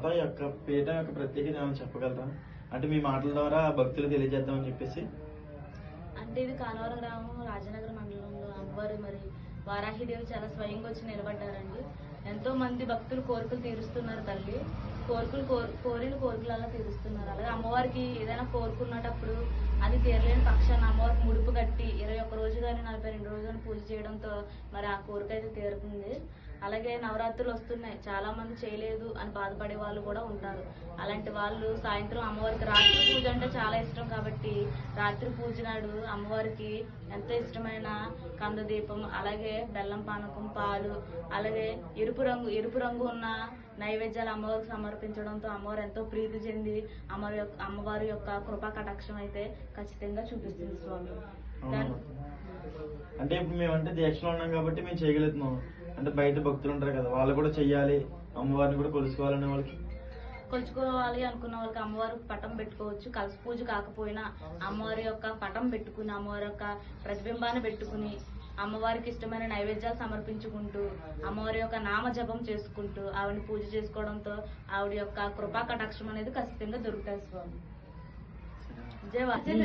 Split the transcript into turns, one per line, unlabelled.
మాత యొక్క పీఠం యొక్క ప్రత్యేకత ఏమైనా చెప్పగలరా? అంటే మీ మాటల ద్వారా భక్తులు తెలియజేద్దామని చెప్పేసి.
అంటే ఇది కానవరం గ్రామం రాజనగరం మండలంలో అమ్మవారు మరి వారాహిదేవి చాలా స్వయంగా వచ్చి నిలబడ్డారండి. ఎంతో మంది భక్తులు కోరికలు తీరుస్తున్నారు తల్లి. కోరిన కోరికలలా తీరుస్తున్నారు. అలాగే అమ్మవారికి ఏదైనా కోరుకున్నటప్పుడు అది తీరలేని పక్షాన్ని అమ్మవారికి ముడుపు కట్టి 21 రోజు కానీ 42 రోజు కానీ పూజ చేయడంతో మరి ఆ కోరిక అయితే తీరుతుంది. అలాగే నవరాత్రులు వస్తున్నాయి, చాలా మంది చేయలేదు అని బాధపడే వాళ్ళు కూడా ఉంటారు. అలాంటి వాళ్ళు సాయంత్రం అమ్మవారికి రాత్రి పూజ అంటే చాలా ఇష్టం కాబట్టి రాత్రి పూజ నాడు అమ్మవారికి ఎంతో ఇష్టమైన కందదీపం, అలాగే బెల్లం పానకం, పాలు, అలాగే ఎరుపు రంగు ఉన్న నైవేద్యాలు అమ్మవారికి సమర్పించడంతో అమ్మవారు ఎంతో ప్రీతి చెంది అమ్మవారి యొక్క కృపా కటాక్షం అయితే ఖచ్చితంగా చూపిస్తుంది స్వామి.
అంటే ఇప్పుడు మేమంటే దీక్షలో ఉన్నాం కాబట్టి మేము చేయగలుగుతున్నాం. అంటే బయట భక్తులు ఉంటారు కదా, వాళ్ళు కూడా చెయ్యాలి, అమ్మవారిని కూడా కొలుసుకోవాలనే వాళ్ళకి,
కొలుచుకోవాలి అనుకున్న వాళ్ళకి అమ్మవారు పటం పెట్టుకోవచ్చు. కలశ పూజ కాకపోయినా అమ్మవారి యొక్క పటం పెట్టుకుని అమ్మవారి యొక్క ప్రతిబింబాన్ని పెట్టుకుని అమ్మవారికి ఇష్టమైన నైవేద్యాలు సమర్పించుకుంటూ అమ్మవారి యొక్క నామ జపం చేసుకుంటూ ఆవిడని పూజ చేసుకోవడంతో ఆవిడ యొక్క కృపా కటాక్షం అనేది ఖచ్చితంగా దొరుకుతాయి స్వామి.